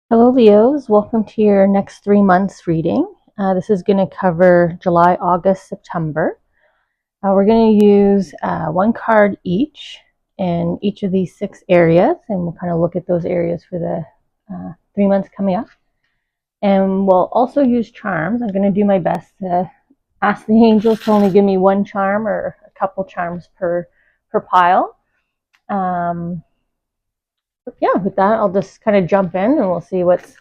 Hello, Leos. Welcome to your next 3 months reading. This is going to cover July, August, September. We're going to use one card each in each of these 6 areas, and we'll kind of look at those areas for the 3 months coming up. And we'll also use charms. I'm going to do my best to ask the angels to only give me one charm or a couple charms per pile. Yeah, with that, I'll just kind of jump in and we'll see what's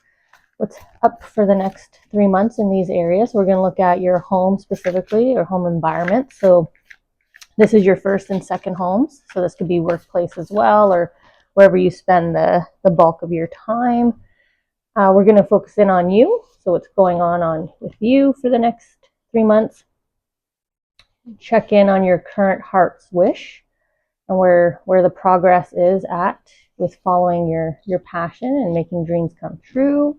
up for the next 3 months in these areas. We're going to look at your home specifically, or home environment. So this is your first and second homes. So this could be workplace as well, or wherever you spend the bulk of your time. We're going to focus in on you. So what's going on with you for the next 3 months. Check in on your current heart's wish and where the progress is at with following your passion and making dreams come true.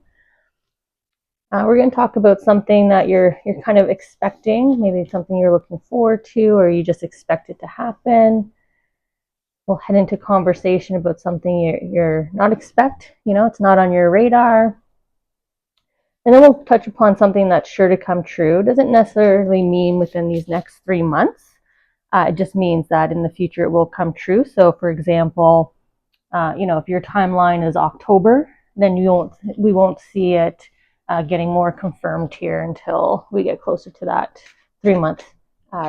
We're going to talk about something that you're kind of expecting, maybe something you're looking forward to, or you just expect it to happen. We'll head into conversation about something you're not expect, it's not on your radar. And then we'll touch upon something that's sure to come true. Doesn't necessarily mean within these next 3 months. It just means that in the future it will come true. So for example, if your timeline is October, then we won't see it getting more confirmed here until we get closer to that 3-month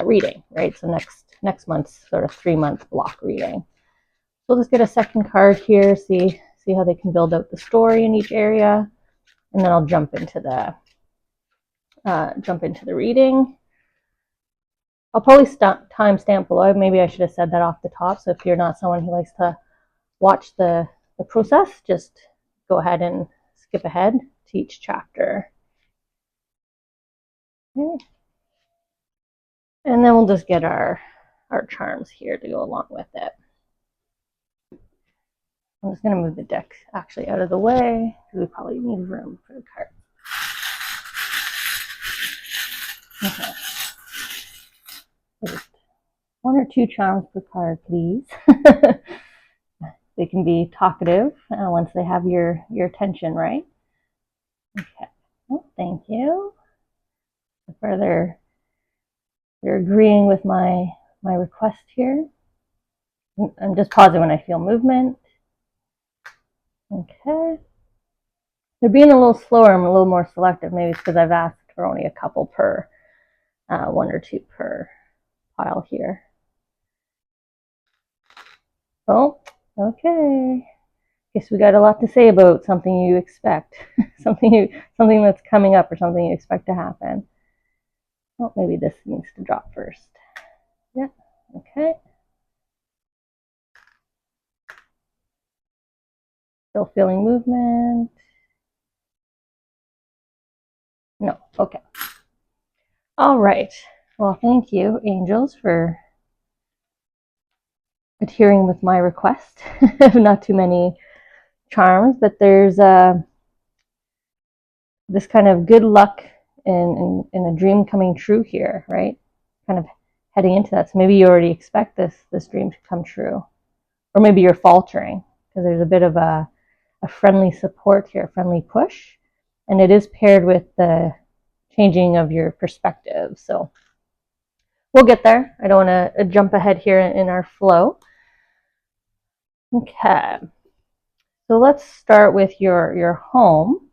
reading, right? So next month's sort of 3-month block reading. So let's get a second card here, see how they can build out the story in each area, and then I'll jump into the reading. I'll probably timestamp below. Maybe I should have said that off the top. So if you're not someone who likes to watch the process, just go ahead and skip ahead to each chapter. Okay. And then we'll just get our charms here to go along with it. I'm just going to move the deck actually out of the way because we probably need room for the cards. Okay. Just 1 or 2 charms per card, please. They can be talkative once they have your attention, right? Okay. Oh, thank you. They're agreeing with my request here. I'm just pausing when I feel movement. Okay. They're being a little slower. I'm a little more selective. Maybe it's because I've asked for only a couple per 1 or 2 per pile here. Oh, okay. Guess we got a lot to say about something you expect, something that's coming up, or something you expect to happen. Oh, maybe this needs to drop first. Yeah. Okay. Still feeling movement. No. Okay. All right. Well, thank you, angels, for adhering with my request of not too many charms, but there's this kind of good luck in a dream coming true here, right? Kind of heading into that. So maybe you already expect this dream to come true, or maybe you're faltering because there's a bit of a friendly support here, a friendly push, and it is paired with the changing of your perspective. So we'll get there. I don't want to jump ahead here in our flow. Okay, so let's start with your home.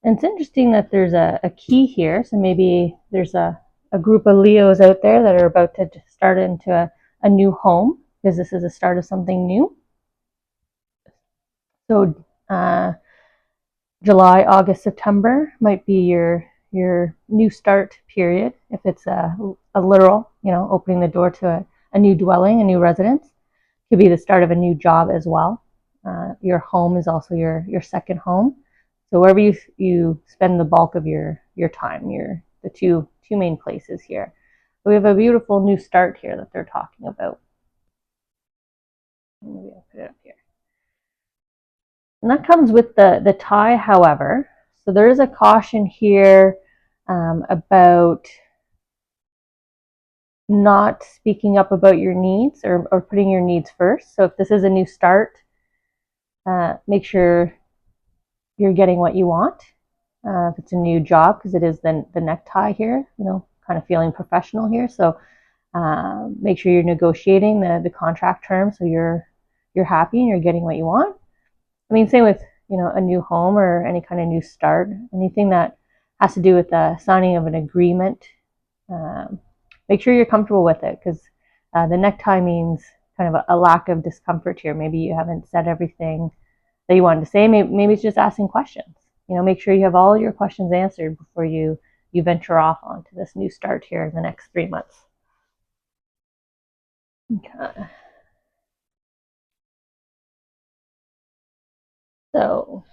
And it's interesting that there's a key here. So maybe there's a group of Leos out there that are about to start into a new home, because this is the start of something new. So July, August, September might be your new start period. If it's a literal, opening the door to a new dwelling, a new residence. Could be the start of a new job as well. Your home is also your second home. So wherever you spend the bulk of your time, the two main places here. So we have a beautiful new start here that they're talking about. Maybe I'll put it up here. And that comes with the tie, however. So there is a caution here about not speaking up about your needs or putting your needs first. So if this is a new start, make sure you're getting what you want. If it's a new job, because it is the necktie here, kind of feeling professional here. So make sure you're negotiating the contract terms so you're happy and you're getting what you want. I mean, same with a new home or any kind of new start, anything that has to do with the signing of an agreement. Make sure you're comfortable with it, because the necktie means kind of a lack of discomfort here. Maybe you haven't said everything that you wanted to say. Maybe it's just asking questions. Make sure you have all your questions answered before you venture off onto this new start here in the next 3 months. Okay. So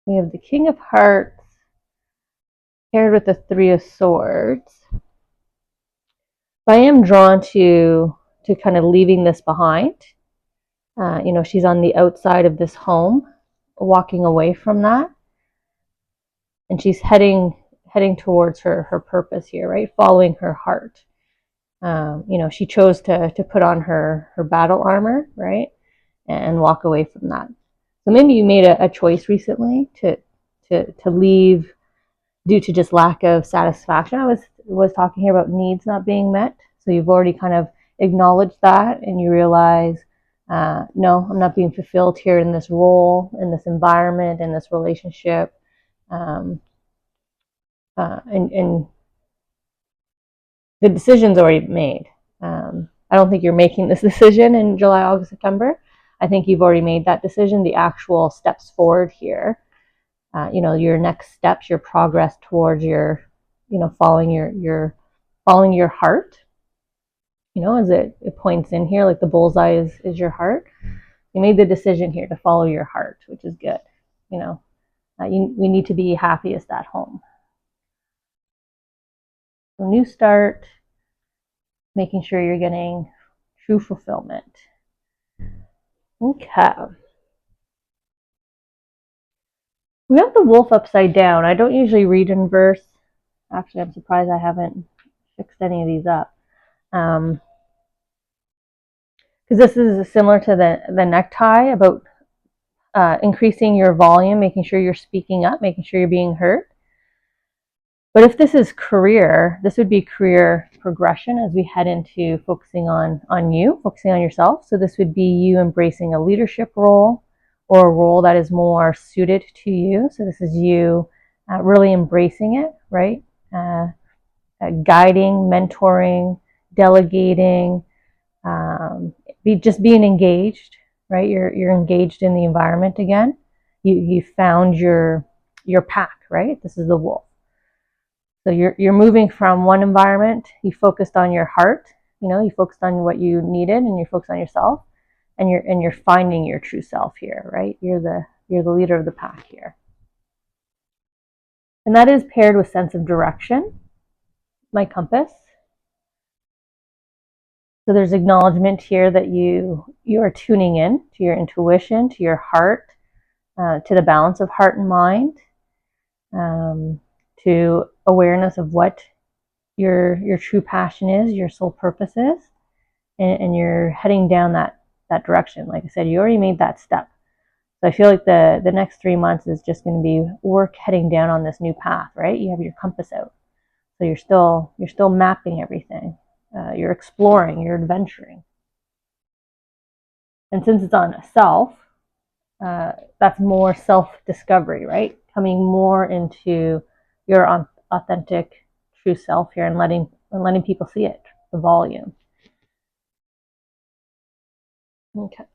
we have the King of Hearts paired with the Three of Swords. But I am drawn to kind of leaving this behind. She's on the outside of this home, walking away from that, and she's heading towards her purpose here, right? Following her heart. She chose to put on her battle armor, right, and walk away from that. So maybe you made a choice recently to leave due to just lack of satisfaction. I was talking here about needs not being met. So you've already kind of acknowledged that, and you realize, no, I'm not being fulfilled here in this role, in this environment, in this relationship. And the decision's already made. I don't think you're making this decision in July, August, September. I think you've already made that decision. The actual steps forward here, your next steps, your progress towards your, following your heart. As it points in here, like the bullseye is your heart. You made the decision here to follow your heart, which is good. We need to be happiest at home. So new start, making sure you're getting true fulfillment. Okay. We have the wolf upside down. I don't usually read in verse. Actually, I'm surprised I haven't fixed any of these up. Because this is similar to the necktie, about increasing your volume, making sure you're speaking up, making sure you're being heard. But if this is career, this would be career progression as we head into focusing on you, focusing on yourself. So this would be you embracing a leadership role or a role that is more suited to you. So this is you really embracing it, right? Guiding, mentoring, delegating, just being engaged, right? You're engaged in the environment again. You found your pack, right? This is the wolf. So you're moving from one environment. You focused on your heart. You focused on what you needed, and you focused on yourself, and you're finding your true self here, right? You're the leader of the pack here, and that is paired with sense of direction. My compass. So there's acknowledgement here that you are tuning in to your intuition, to your heart, to the balance of heart and mind, to awareness of what your true passion is, your soul purpose is, and you're heading down that direction. Like I said, you already made that step. So I feel like the next 3 months is just going to be work heading down on this new path, right? You have your compass out. So you're still mapping everything. You're exploring, you're adventuring. And since it's on self, that's more self-discovery, right? Coming more into your authentic, true self here, and letting people see it, the volume. Okay.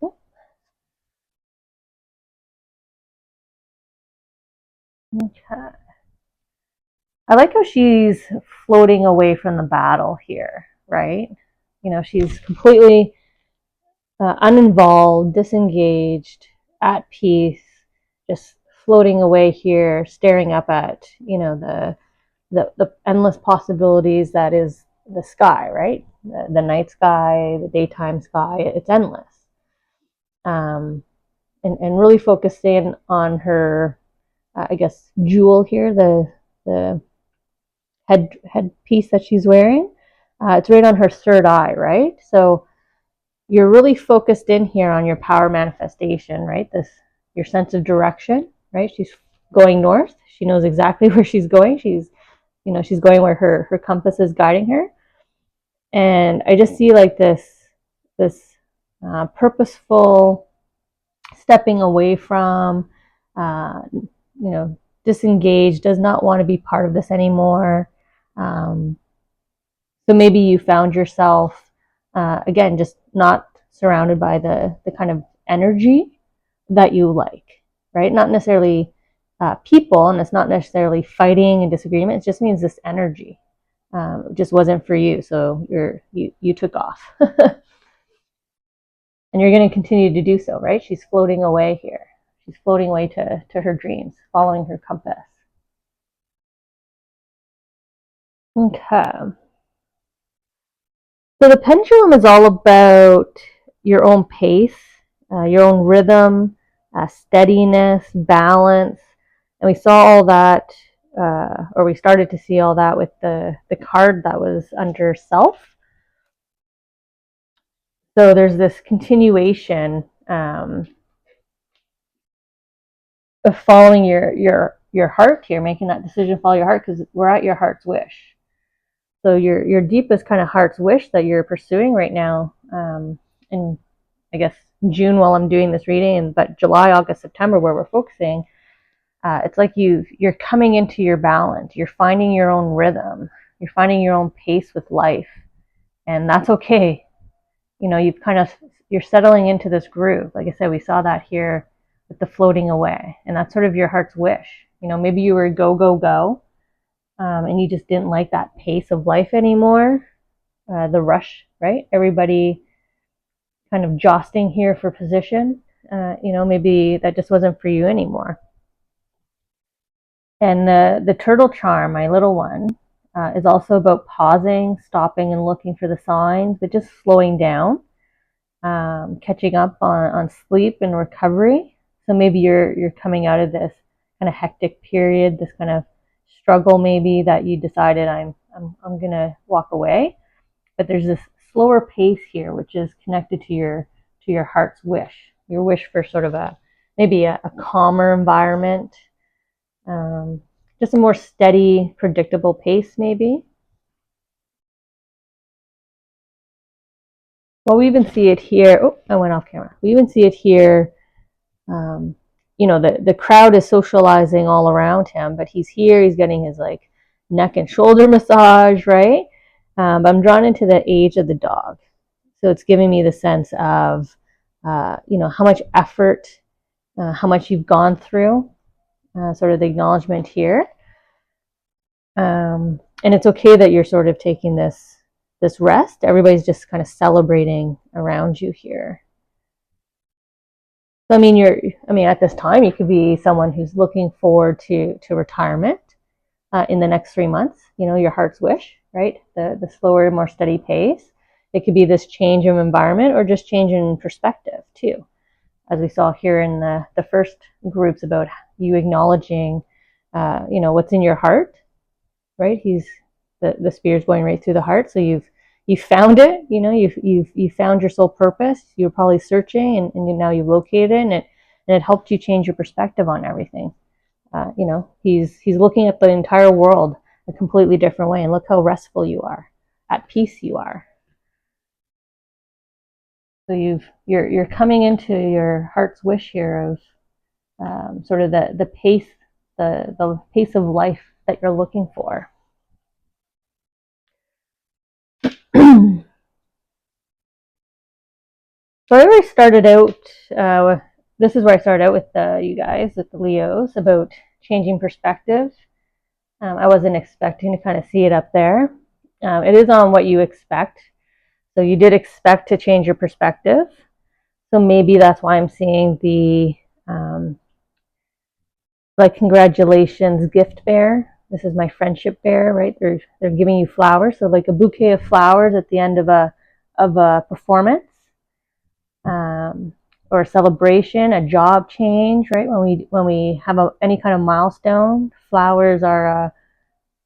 Okay. I like how she's floating away from the battle here, right? She's completely uninvolved, disengaged, at peace, just floating away here, staring up at the endless possibilities that is the sky, right? The night sky, the daytime sky, it's endless. And really focusing on her, I guess, jewel here, the headpiece that she's wearing. It's right on her third eye, right? So you're really focused in here on your power manifestation, right? Your sense of direction, right? She's going north. She knows exactly where she's going. She's going where her compass is guiding her. And I just see like this purposeful stepping away from, disengaged, does not want to be part of this anymore. So maybe you found yourself, again, just not surrounded by the kind of energy that you like, right? Not necessarily people, and it's not necessarily fighting and disagreement. It just means this energy just wasn't for you, so you took off. And you're going to continue to do so, right? She's floating away here. She's floating away to her dreams, following her compass. Okay. So the pendulum is all about your own pace, your own rhythm, steadiness, balance. And we saw all that, or we started to see all that with the card that was under self. So there's this continuation of following your heart here, making that decision, follow your heart, because we're at your heart's wish. So your deepest kind of heart's wish that you're pursuing right now, in I guess June while I'm doing this reading, but July, August, September where we're focusing, it's like you're coming into your balance. You're finding your own rhythm. You're finding your own pace with life, and that's okay. You're settling into this groove. Like I said, we saw that here with the floating away, and that's sort of your heart's wish. Maybe you were go, go, go, and you just didn't like that pace of life anymore, the rush, right? Everybody kind of jostling here for position. Maybe that just wasn't for you anymore. And the turtle charm, my little one, is also about pausing, stopping, and looking for the signs, but just slowing down, catching up on sleep and recovery. So maybe you're coming out of this kind of hectic period, this kind of struggle maybe that you decided I'm gonna walk away. But there's this slower pace here, which is connected to your heart's wish, your wish for sort of maybe a calmer environment, just a more steady, predictable pace maybe. Well, we even see it here. Oh, I went off camera. We even see it here. The crowd is socializing all around him, but he's here. He's getting his like neck and shoulder massage, right? I'm drawn into the age of the dog, so it's giving me the sense of, how much effort, how much you've gone through, sort of the acknowledgement here. And it's okay that you're sort of taking this rest. Everybody's just kind of celebrating around you here. So, at this time, you could be someone who's looking forward to retirement in the next 3 months. Your heart's wish, right? The slower, more steady pace. It could be this change of environment or just change in perspective too, as we saw here in the first groups about you acknowledging, what's in your heart, right? The spear's going right through the heart, so you've found it. You've found your soul purpose. You're probably searching, and now you've located it, and it helped you change your perspective on everything. He's looking at the entire world a completely different way, and look how restful you are, at peace you are. So you're coming into your heart's wish here of sort of the pace, the pace of life that you're looking for. So I already started out, this is where I started out with you guys, with the Leos, about changing perspective. I wasn't expecting to kind of see it up there. It is on what you expect. So you did expect to change your perspective. So maybe that's why I'm seeing the, congratulations gift bear. This is my friendship bear, right? They're giving you flowers. So like a bouquet of flowers at the end of a performance. Or a celebration, a job change, right? When we have any kind of milestone, flowers are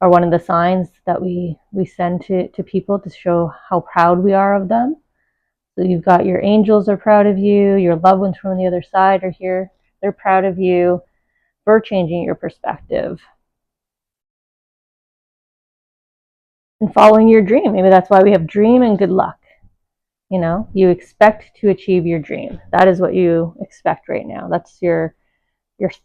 one of the signs that we send to people to show how proud we are of them. So you've got your angels are proud of you, your loved ones from the other side are here. They're proud of you for changing your perspective and following your dream. Maybe that's why we have dream and good luck. You expect to achieve your dream. That is what you expect right now. That's your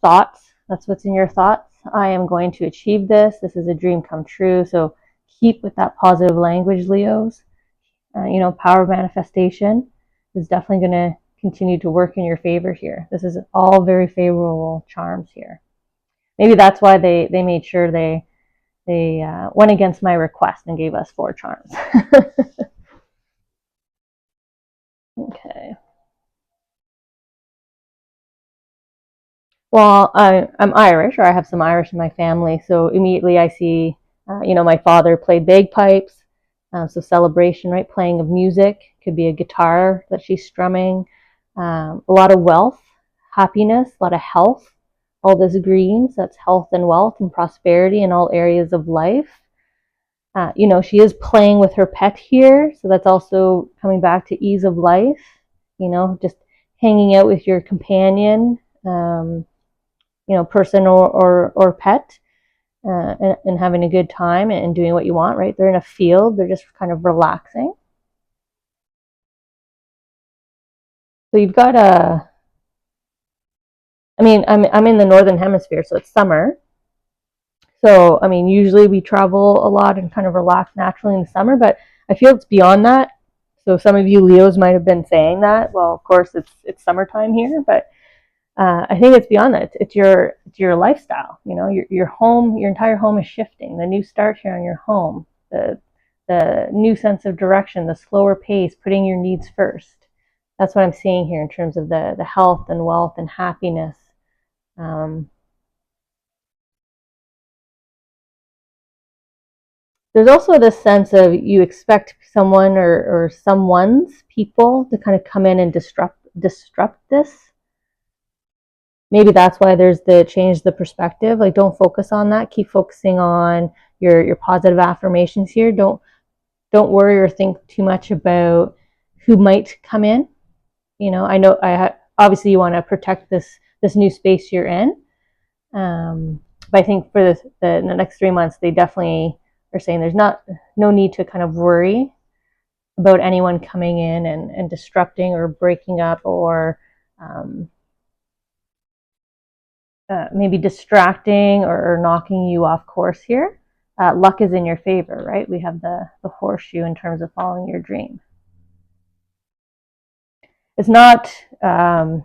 thoughts. That's what's in your thoughts. I am going to achieve this. This is a dream come true. So keep with that positive language, Leos. Power of manifestation is definitely going to continue to work in your favor here. This is all very favorable charms here. Maybe that's why they made sure they went against my request and gave us 4 charms. Okay. Well, I'm Irish, or I have some Irish in my family, so immediately I see, my father played bagpipes, so celebration, right? Playing of music, could be a guitar that she's strumming, a lot of wealth, happiness, a lot of health, all this green, so that's health and wealth and prosperity in all areas of life. She is playing with her pet here, so that's also coming back to ease of life, just hanging out with your companion, person or pet, and having a good time and doing what you want, right? They're in a field, they're just kind of relaxing. So you've got I'm in the northern hemisphere, so it's summer. So, usually we travel a lot and kind of relax naturally in the summer, but I feel it's beyond that. So some of you Leos might have been saying that. Well, of course, it's summertime here, but I think it's beyond that. It's your lifestyle. Your home, your entire home is shifting. The new start here on your home, the new sense of direction, the slower pace, putting your needs first. That's what I'm seeing here in terms of the health and wealth and happiness. There's also this sense of you expect someone or someone's people to kind of come in and disrupt this. Maybe that's why there's the change the perspective. Like, don't focus on that. Keep focusing on your positive affirmations here. Don't worry or think too much about who might come in. I know obviously you want to protect this new space you're in. But I think for the next 3 months, they definitely are saying there's no need to kind of worry about anyone coming in and disrupting or breaking up or maybe distracting or knocking you off course here. Luck is in your favor, right? We have the horseshoe in terms of following your dream. It's not, I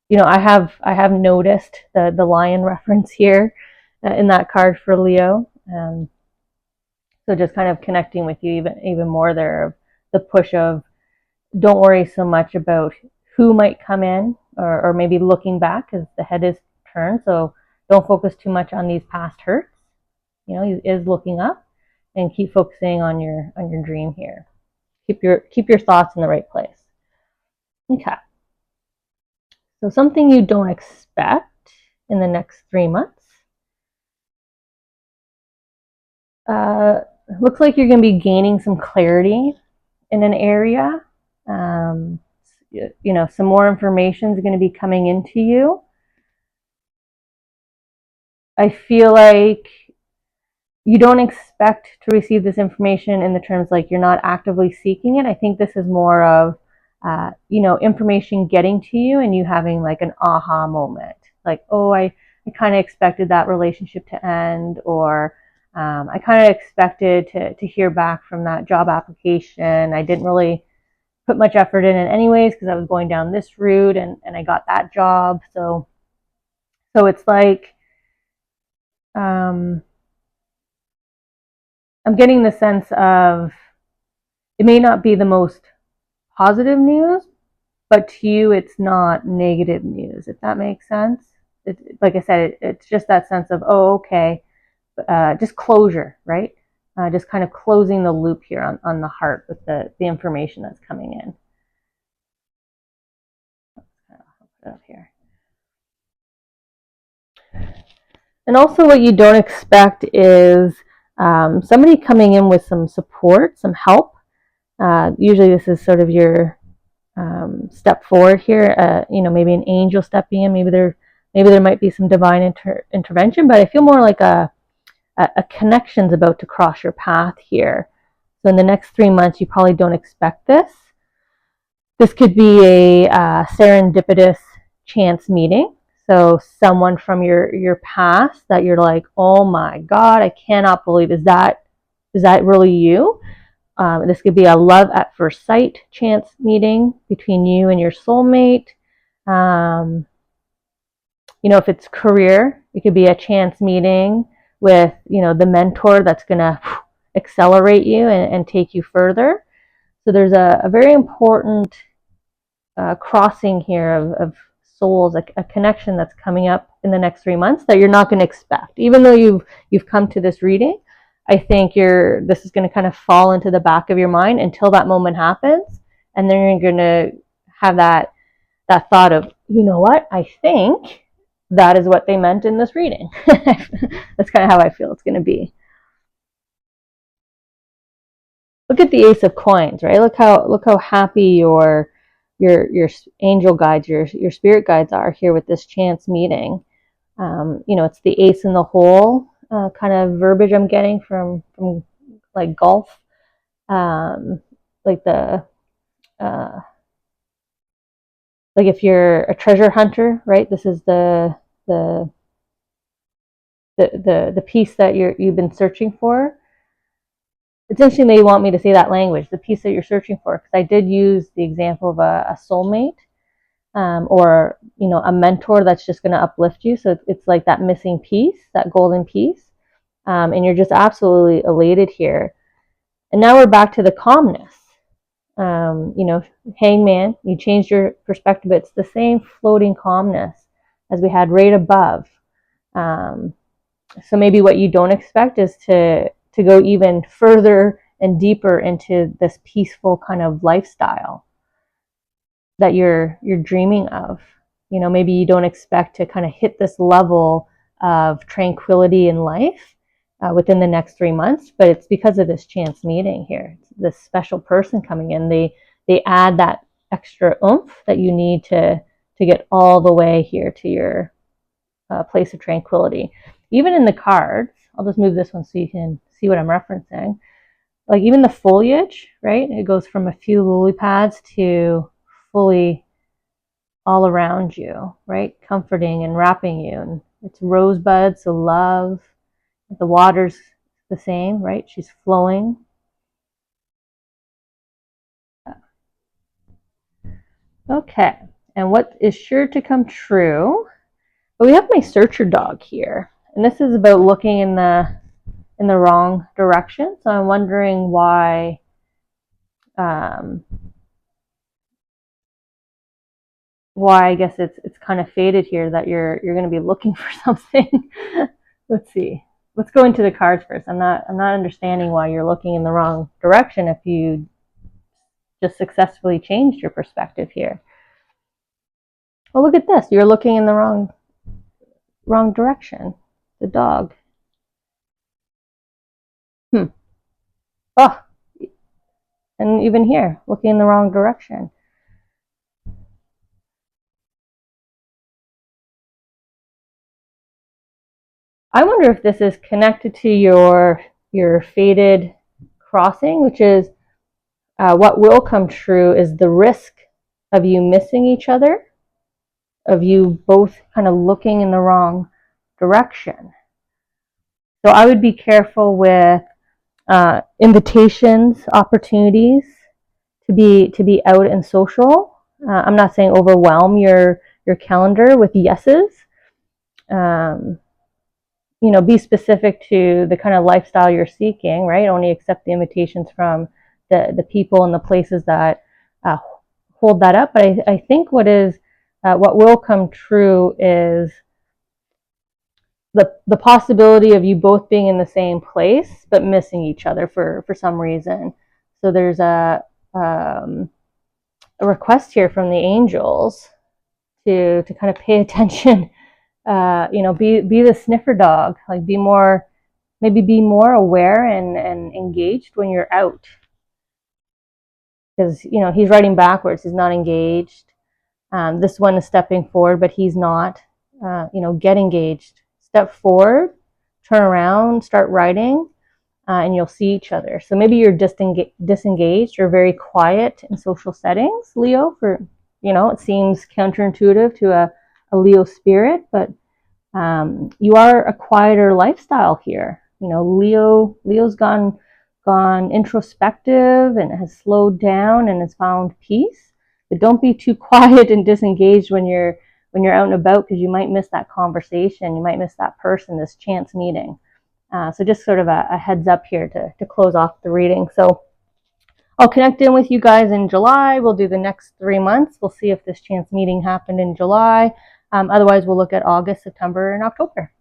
have noticed the lion reference here in that card for Leo. So just kind of connecting with you even more there, the push of don't worry so much about who might come in or maybe looking back because the head is turned. So don't focus too much on these past hurts. He is looking up and keep focusing on your dream here. Keep your thoughts in the right place. Okay. So something you don't expect in the next 3 months. Looks like you're going to be gaining some clarity in an area. Some more information is going to be coming into you. I feel like you don't expect to receive this information in the terms like you're not actively seeking it. I think this is more of, information getting to you and you having like an aha moment. Like, oh, I kind of expected that relationship to end, or I kind of expected to hear back from that job application. I didn't really put much effort in it anyways because I was going down this route and I got that job. So it's like, I'm getting the sense of it may not be the most positive news, but to you, it's not negative news, if that makes sense. Like I said, it's just that sense of, oh, okay, just closure, right? Just kind of closing the loop here on the heart with the information that's coming in. I'll put it up here. And also what you don't expect is somebody coming in with some support, some help. Usually this is sort of your step forward here. Maybe an angel stepping in. Maybe there might be some divine intervention, but I feel more like a connection's about to cross your path here. So in the next 3 months, you probably don't expect this. This could be a serendipitous chance meeting. So someone from your past that you're like, oh my God, I cannot believe, is that really you? This could be a love at first sight chance meeting between you and your soulmate. If it's career, it could be a chance meeting with, the mentor that's going to accelerate you and take you further. So there's a very important crossing here of souls, a connection that's coming up in the next 3 months that you're not going to expect. Even though you've come to this reading, I think this is going to kind of fall into the back of your mind until that moment happens, and then you're going to have that thought of, you know what, I think that is what they meant in this reading. That's kind of how I feel it's going to be. Look at the Ace of Coins, right? Look how happy your angel guides, your spirit guides are here with this chance meeting. It's the ace in the hole kind of verbiage I'm getting from like golf, like the like if you're a treasure hunter, right? This is the piece that you've been searching for. It's interesting they want me to say that language, the piece that you're searching for, because I did use the example of a soulmate, or a mentor that's just going to uplift you. So it's like that missing piece, that golden piece, and you're just absolutely elated here. And now we're back to the calmness. Hangman, you changed your perspective. It's the same floating calmness as we had right above. So maybe what you don't expect is to go even further and deeper into this peaceful kind of lifestyle that you're dreaming of. Maybe you don't expect to kind of hit this level of tranquility in life within the next 3 months, but it's because of this chance meeting here. It's this special person coming in. They add that extra oomph that you need to get all the way here to your place of tranquility. Even in the cards, I'll just move this one so you can see what I'm referencing. Like even the foliage, right? It goes from a few lily pads to fully all around you, right? Comforting and wrapping you. And it's rosebuds, so love. The water's the same, right? She's flowing. Okay, and what is sure to come true? But we have my searcher dog here, and this is about looking in the wrong direction. So I'm wondering why. Why I guess it's kind of faded here that you're going to be looking for something. Let's see. Let's go into the cards first. I'm not understanding why you're looking in the wrong direction if you just successfully changed your perspective here. Well, look at this. You're looking in the wrong direction. The dog. Oh, and even here, looking in the wrong direction. I wonder if this is connected to your faded crossing, which is what will come true is the risk of you missing each other, of you both kind of looking in the wrong direction. So I would be careful with invitations, opportunities to be out and social. I'm not saying overwhelm your calendar with yeses. Be specific to the kind of lifestyle you're seeking, right? Only accept the invitations from the people and the places that hold that up. But I think what will come true is the possibility of you both being in the same place but missing each other for some reason. So there's a request here from the angels to kind of pay attention. Be the sniffer dog. Like be more aware and engaged when you're out. because, you know, he's writing backwards. He's not engaged. This one is stepping forward, but he's not. You know, get engaged. Step forward, turn around, start writing, and you'll see each other. So maybe you're disengaged or very quiet in social settings, Leo, for, you know, it seems counterintuitive to a Leo spirit, but you are a quieter lifestyle here. You know, Leo's gone introspective and has slowed down and has found peace. But don't be too quiet and disengaged when you're out and about, because you might miss that conversation, you might miss that person, this chance meeting. So just sort of a heads up here to close off the reading. So I'll connect in with you guys in July. We'll do the next 3 months. We'll see if this chance meeting happened in July. Otherwise, we'll look at August, September, and October.